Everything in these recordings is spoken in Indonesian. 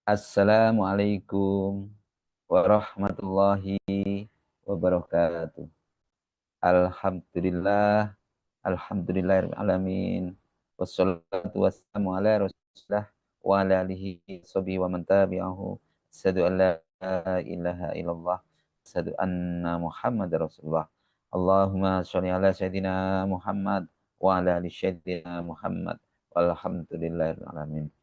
Assalamualaikum warahmatullahi wabarakatuh. Alhamdulillah, alhamdulillahirrahmanirrahim. Wassalatu wassalamu ala rasulillah wa ala alihi sahbihi wa man tabi'ahu. Asyhadu an la ilaha illallah, asyhadu anna Muhammad rasulullah. Allahumma sholli ala sayyidina Muhammad wa ala ali sayyidina Muhammad. Walhamdulillahirabbil alamin.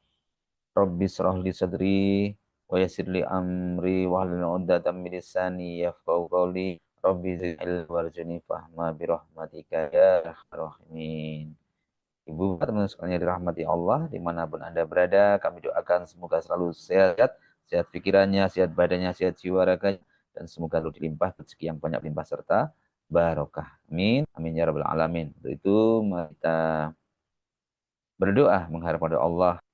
Rabbi shrah li sadri wa yassir li amri wahlul 'uqdatam min lisani yafqahu qawli. Rabbi zidni warzuqni fahma bi rahmatika ya arhamar rahimin. Ibu bapak teman sekalian dirahmati Allah dimanapun Anda berada, kami doakan semoga selalu sehat, sehat pikirannya, sehat badannya, sehat jiwa raganya, dan semoga selalu dilimpah rezeki yang banyak limpah serta barokah. Amin. Amin ya rabbal alamin. Untuk itu mari kita berdoa mengharap pada Allah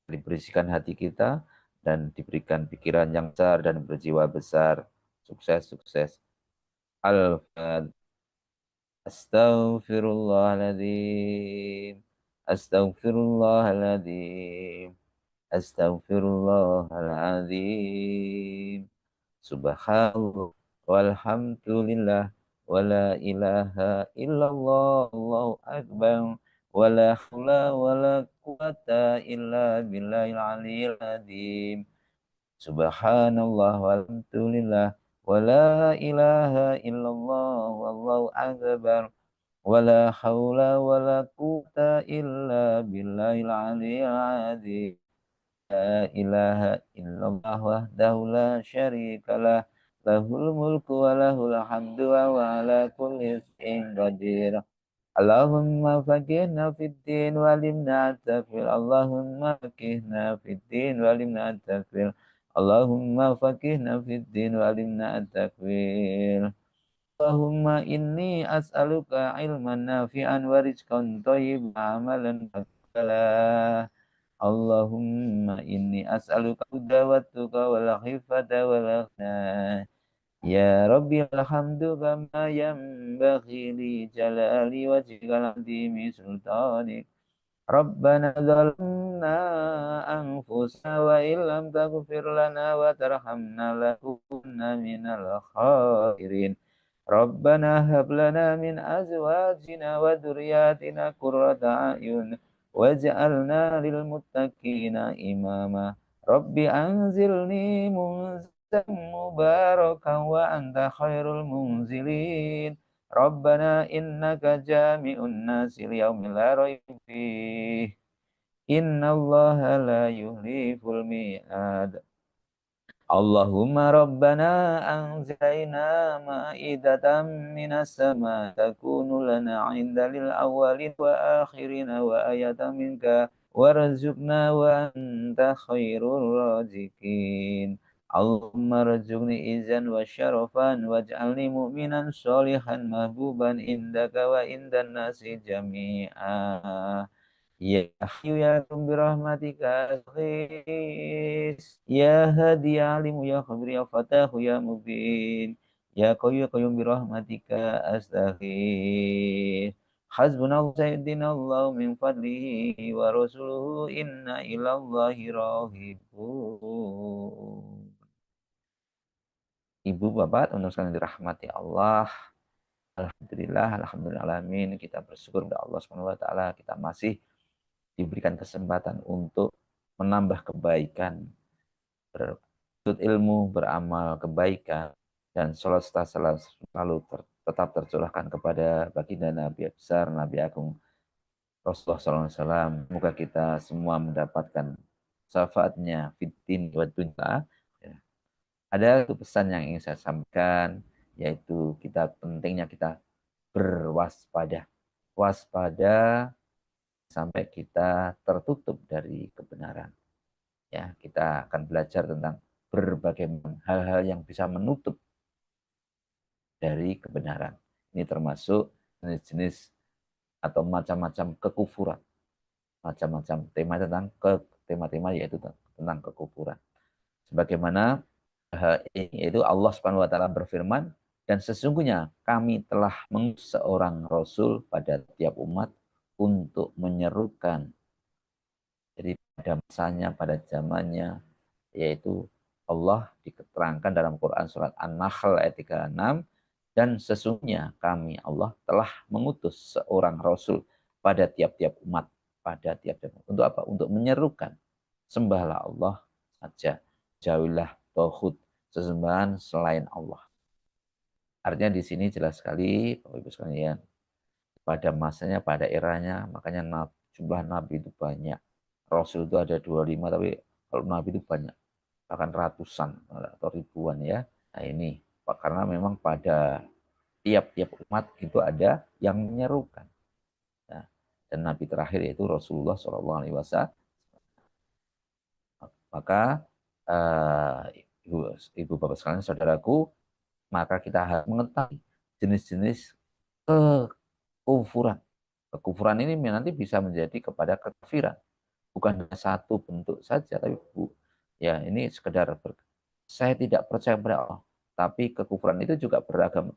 dibersihkan hati kita dan diberikan pikiran yang besar dan berjiwa besar. Sukses, sukses. Al-Fatihah. Astaghfirullahaladzim. Astaghfirullahaladzim. Astaghfirullahaladzim. Subhanallah walhamdulillah wala ilaha illallah Allahu akbar wala haula wala quwata illa billahil aliyil azim. Subhanallah walhamdulillah wala ilaha illallah wallahu akbar wala haula wala quwata illa billahil aliyil azim. La ilaha illallah wahdahu la syarikalah lahul mulku wa lahul hamdu wa ala kulli syai'in qadir. Allahumma faqihna fid din walimna at-tafil. Allahumma faqihna fid din walimna at-tafil. Allahumma faqihna fid din walimna at-tafil. Allahumma inni as'aluka ilman nafi'an wa rizqan thayyiban wa amalan taqabbala. Allahumma inni as'aluka huda wa tuqa wal khifata wal ghina. Ya Rabbi alhamdu kama yanbaghi li jalali wajhikal azimi sultanik. Rabbana zalamna anfusana wa illam taghfir lana wa tarhamna lakunanna minal khasirin. Rabbana hab lana min azwajina wa dhurriyyatina qurrata a'yun waj'alna lil muttaqina imama. Rabbi anzilni munzalan mubarakan wa anta khairul munzilin. Rabbana innaka jami'un nasi liyaumin la raiba fihi. Innallaha la yuhliful mi'ad. Allahumma rabbana anzilna ma'idatan minas sama takunu lana 'inda lil awwalin wa akhirin wa ayatan minka warzuqna wa anta khairur raziqin. Allahumma rzuqni izan wa syarafan waj'alni mu'minan sholihan mahbuban indaka wa indan nasi jami'a. Ya Hayyu ya Qayyum birahmatika astaghis. Ya Hadi ya Alimu ya Khabir ya Fatahu ya Mubin. Ya Qayyum birahmatika astaghis. Hasbunallahu sayyidinallahu min fadlihi wa rasuluhu inna ilallahi rahibun. Ibu bapak teman-teman sekalian dirahmati Allah. Alhamdulillah, alhamdulillah alamin. Kita bersyukur kepada Allah Subhanahu wa taala kita masih diberikan kesempatan untuk menambah kebaikan, bertuntut ilmu, beramal kebaikan, dan salat selalu tetap tercurahkan kepada baginda Nabi besar, Nabi Agung Rasulullah SAW. Semoga kita semua mendapatkan syafaatnya fitin wa dunya. Ya. Ada pesan yang ingin saya sampaikan, yaitu pentingnya kita berwaspada. Waspada sampai kita tertutup dari kebenaran. Ya, kita akan belajar tentang berbagai hal-hal yang bisa menutup dari kebenaran. Ini termasuk jenis-jenis atau macam-macam kekufuran. Macam-macam tema-tema yaitu tentang kekufuran. Sebagaimana yaitu Allah Subhanahu wa taala berfirman, dan sesungguhnya kami telah mengutus seorang rasul pada tiap umat untuk menyerukan. Jadi pada masanya, pada zamannya, yaitu Allah diterangkan dalam Quran surat An-Nahl ayat 36, dan sesungguhnya kami Allah telah mengutus seorang Rasul pada tiap-tiap umat, untuk apa? Untuk menyerukan sembahlah Allah saja, jauhilah tauhid, sesembahan selain Allah. Artinya di sini jelas sekali Bapak Ibu sekalian, pada masanya, pada eranya, makanya jumlah nabi itu banyak. Rasul itu ada 25, tapi kalau nabi itu banyak, bahkan ratusan atau ribuan ya. Nah ini karena memang pada tiap-tiap umat itu ada yang menyerukan. Nah, dan nabi terakhir yaitu Rasulullah SAW. Maka ibu bapak sekalian, saudaraku, maka kita harus mengetahui jenis-jenis kekufuran. Kekufuran ini nanti bisa menjadi kepada kekafiran. Bukan hanya satu bentuk saja, tapi ya ini sekedar saya tidak percaya kepada Allah. Tapi kekufuran itu juga beragam,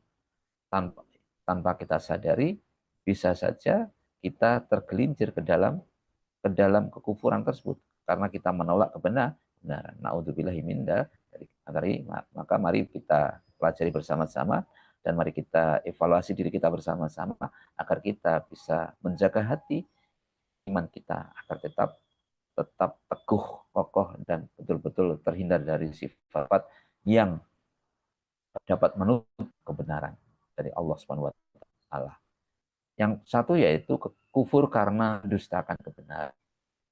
tanpa kita sadari bisa saja kita tergelincir ke dalam kekufuran tersebut karena kita menolak kebenaran. Naudzubillahi min dzalik. Maka mari kita pelajari bersama-sama dan mari kita evaluasi diri kita bersama-sama agar kita bisa menjaga hati iman kita agar tetap teguh, kokoh, dan betul-betul terhindar dari sifat yang dapat menutup kebenaran dari Allah Subhanahu wa taala. Yang satu yaitu kufur karena mendustakan kebenaran.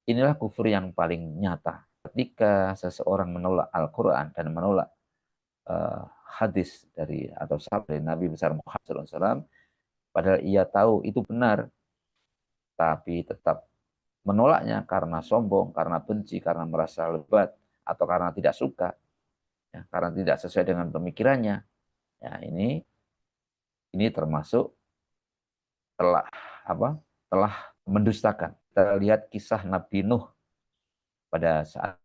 Inilah kufur yang paling nyata. Ketika seseorang menolak Al-Quran dan menolak hadis atau sabda dari Nabi besar Muhammad SAW, padahal ia tahu itu benar, tapi tetap menolaknya karena sombong, karena benci, karena merasa lebat, atau karena tidak suka, ya, karena tidak sesuai dengan pemikirannya. Ya, ini termasuk telah mendustakan. Kita lihat kisah Nabi Nuh pada saat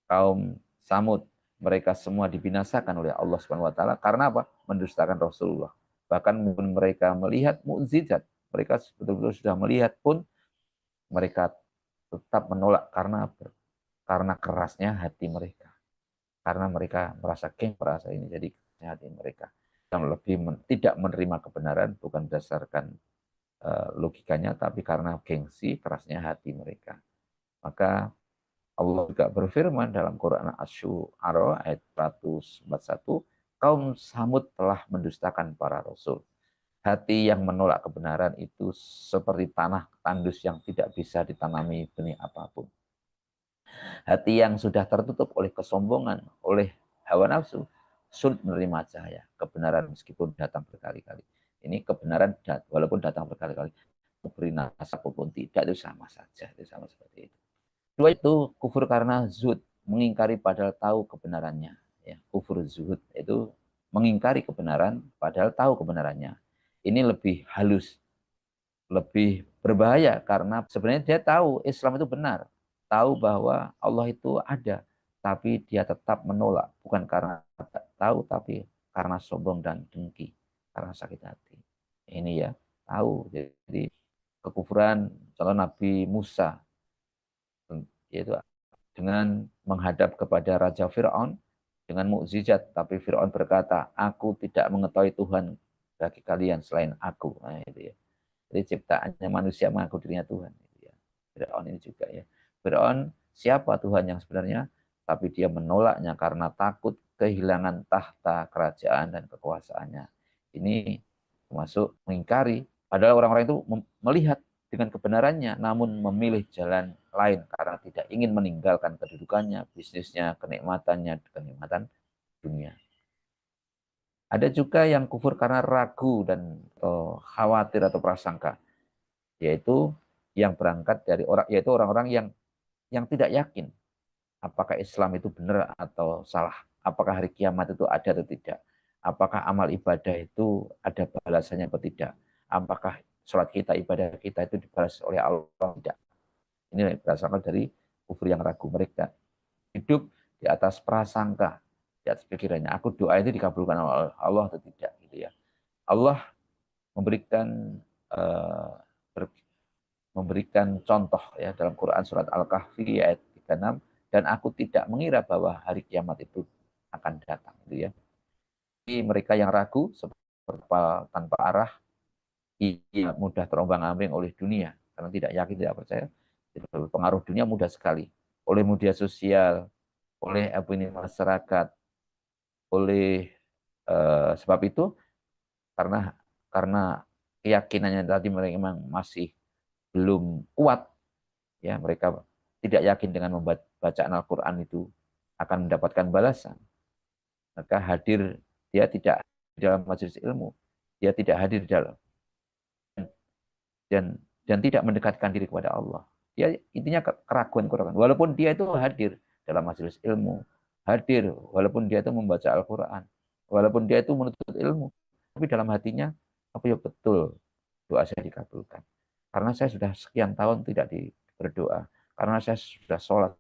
kaum Samud, mereka semua dibinasakan oleh Allah Subhanahu wa taala karena apa? Mendustakan Rasulullah. Bahkan mungkin mereka melihat mukjizat, mereka betul-betul sudah melihat pun mereka tetap menolak karena kerasnya hati mereka. Karena mereka merasa merasa ini jadi hati mereka yang lebih tidak menerima kebenaran bukan berdasarkan logikanya, tapi karena gengsi, kerasnya hati mereka. Maka Allah juga berfirman dalam Quran Asy-Syu'ara ayat 141, kaum Samud telah mendustakan para rasul. Hati yang menolak kebenaran itu seperti tanah tandus yang tidak bisa ditanami benih apapun. Hati yang sudah tertutup oleh kesombongan, oleh hawa nafsu, sulit menerima cahaya kebenaran meskipun datang berkali-kali. Ini kebenaran walaupun datang berkali-kali, beri nasihat apapun tidak, itu sama saja, itu sama seperti itu. Dua itu kufur karena zuhud, mengingkari padahal tahu kebenarannya. Ya, kufur zuhud itu mengingkari kebenaran padahal tahu kebenarannya. Ini lebih halus, lebih berbahaya karena sebenarnya dia tahu Islam itu benar, tahu bahwa Allah itu ada, tapi dia tetap menolak, bukan karena tahu, tapi karena sombong dan dengki, karena sakit hati. Ini ya, tahu. Jadi kekufuran contoh Nabi Musa, yaitu dengan menghadap kepada Raja Fir'aun dengan mukjizat, tapi Fir'aun berkata, aku tidak mengetahui Tuhan bagi kalian selain aku. Nah, itu ya. Jadi ciptaannya manusia mengaku dirinya Tuhan. Gitu ya. Fir'aun ini juga ya. Fir'aun siapa Tuhan yang sebenarnya? Tapi dia menolaknya karena takut kehilangan tahta kerajaan dan kekuasaannya. Ini termasuk mengingkari. Padahal orang-orang itu melihat dengan kebenarannya, namun memilih jalan lain karena tidak ingin meninggalkan kedudukannya, bisnisnya, kenikmatan dunia. Ada juga yang kufur karena ragu dan khawatir atau prasangka, yaitu yang berangkat dari orang-orang yang tidak yakin apakah Islam itu benar atau salah, apakah hari kiamat itu ada atau tidak, apakah amal ibadah itu ada balasannya atau tidak, apakah sholat kita, ibadah kita itu dibalas oleh Allah atau tidak. Ini berdasarkan dari kufur yang ragu. Mereka hidup di atas prasangka, di atas pikirannya, aku doa itu dikabulkan oleh Allah atau tidak, gitu ya. Allah memberikan memberikan contoh ya dalam Quran surat Al-Kahfi ayat 36, dan aku tidak mengira bahwa hari kiamat itu akan datang, gitu ya. Jadi mereka yang ragu seperti tanpa arah, ia mudah terombang-ambing oleh dunia karena tidak yakin, tidak percaya. Pengaruh dunia mudah sekali oleh media sosial, oleh opini masyarakat, oleh sebab itu karena keyakinannya tadi mereka memang masih belum kuat, ya mereka tidak yakin dengan membacaan Al-Quran itu akan mendapatkan balasan, maka hadir dia tidak di dalam majelis ilmu, dia tidak hadir di dalam dan tidak mendekatkan diri kepada Allah. Dia intinya keraguan-keraguan. Walaupun dia itu hadir dalam majelis ilmu, hadir walaupun dia itu membaca Al-Quran, walaupun dia itu menuntut ilmu, tapi dalam hatinya apa ya betul doa saya dikabulkan. Karena saya sudah sekian tahun tidak berdoa, karena saya sudah sholat.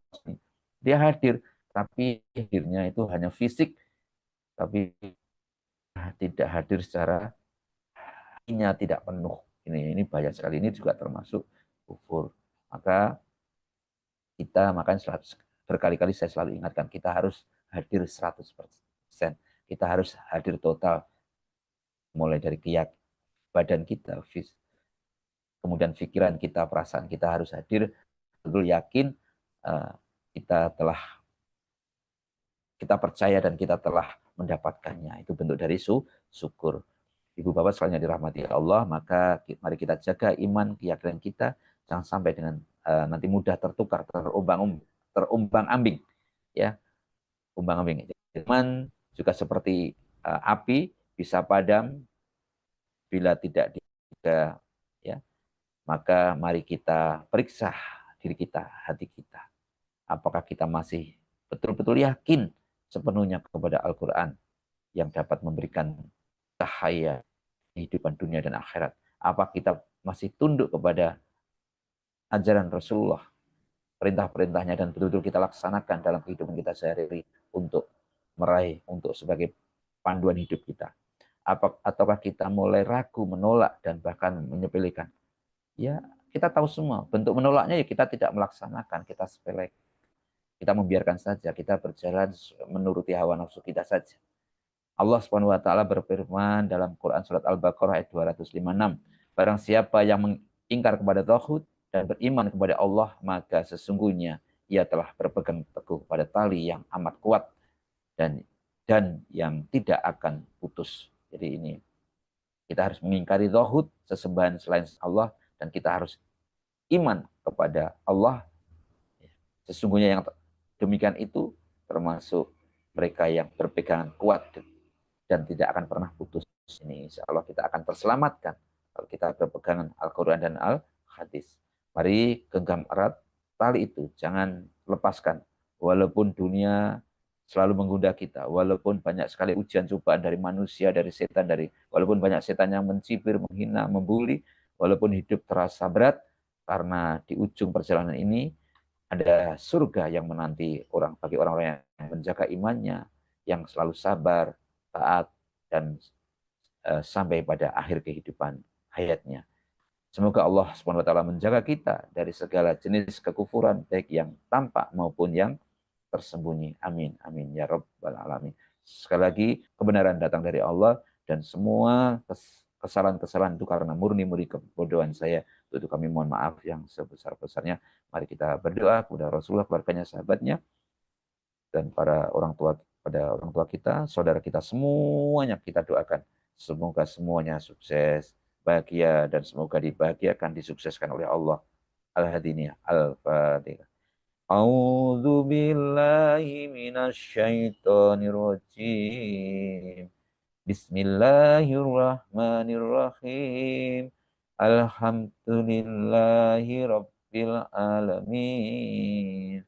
Dia hadir, tapi hadirnya itu hanya fisik, tapi tidak hadir secara hatinya tidak penuh. Ini bahaya sekali. Ini juga termasuk kufur. Maka makanya berkali-kali saya selalu ingatkan, kita harus hadir 100%. Kita harus hadir total, mulai dari badan kita, kemudian pikiran kita, perasaan kita harus hadir, betul yakin kita percaya dan kita telah mendapatkannya. Itu bentuk dari syukur. Ibu bapak sekalian dirahmati Allah, maka mari kita jaga iman, keyakinan kita, jangan sampai dengan nanti mudah tertukar, terumbang-ambing, ya, umbang-ambing. Iman juga seperti api, bisa padam bila tidak dijaga, ya. Maka mari kita periksa diri kita, hati kita. Apakah kita masih betul-betul yakin sepenuhnya kepada Al-Quran yang dapat memberikan cahaya kehidupan dunia dan akhirat? Apa kita masih tunduk kepada ajaran Rasulullah, perintah-perintahnya, dan betul-betul kita laksanakan dalam kehidupan kita sehari-hari untuk meraih, untuk sebagai panduan hidup kita? Ataukah kita mulai ragu, menolak, dan bahkan menyepelekan? Ya, kita tahu semua. Bentuk menolaknya ya kita tidak melaksanakan, kita sepele. Kita membiarkan saja, kita berjalan menuruti hawa nafsu kita saja. Allah Subhanahu wa taala berfirman dalam Quran surat Al-Baqarah ayat 256, barang siapa yang mengingkar kepada tauhid dan beriman kepada Allah, maka sesungguhnya ia telah berpegang teguh pada tali yang amat kuat dan yang tidak akan putus. Jadi ini kita harus mengingkari tauhid, sesembahan selain Allah, dan kita harus iman kepada Allah. Sesungguhnya yang demikian itu termasuk mereka yang berpegangan kuat dan tidak akan pernah putus. Ini insya Allah kita akan terselamatkan kalau kita berpegangan Al-Quran dan Al-Hadis. Mari genggam erat tali itu, jangan lepaskan. Walaupun dunia selalu menggoda kita, walaupun banyak sekali ujian cobaan dari manusia, dari setan, walaupun banyak setan yang mencibir, menghina, membuli, walaupun hidup terasa berat, karena di ujung perjalanan ini ada surga yang menanti bagi orang-orang yang menjaga imannya, yang selalu sabar, taat, dan sampai pada akhir kehidupan hayatnya. Semoga Allah SWT menjaga kita dari segala jenis kekufuran, baik yang tampak maupun yang tersembunyi. Amin. Amin. Ya Rabbal Alamin. Sekali lagi, kebenaran datang dari Allah, dan semua kesalahan-kesalahan itu karena murni kebodohan saya. Itu kami mohon maaf yang sebesar-besarnya. Mari kita berdoa kepada Rasulullah, keluarganya, sahabatnya, dan pada orang tua kita, saudara kita, semuanya kita doakan. Semoga semuanya sukses, bahagia, dan semoga dibahagiakan, disukseskan oleh Allah. Al-Hadiniyah. Al-Fatihah. A'udzu billahi minasyaitonir rajim. Bismillahirrahmanirrahim. Alhamdulillahi rabbil alamin.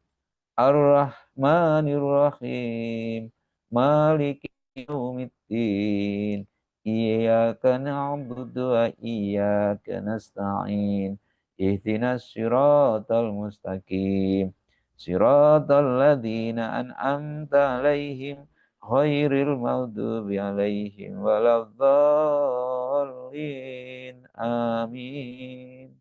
Ar-Rahmanir-Rahim. Maliki yaumiddin. Iyyaka na'budu wa iyyaka nasta'in. Ihdinas siratal mustaqim. Siratal ladzina an'amta 'alaihim ghairil maghdubi 'alaihim waladdallin. Amin.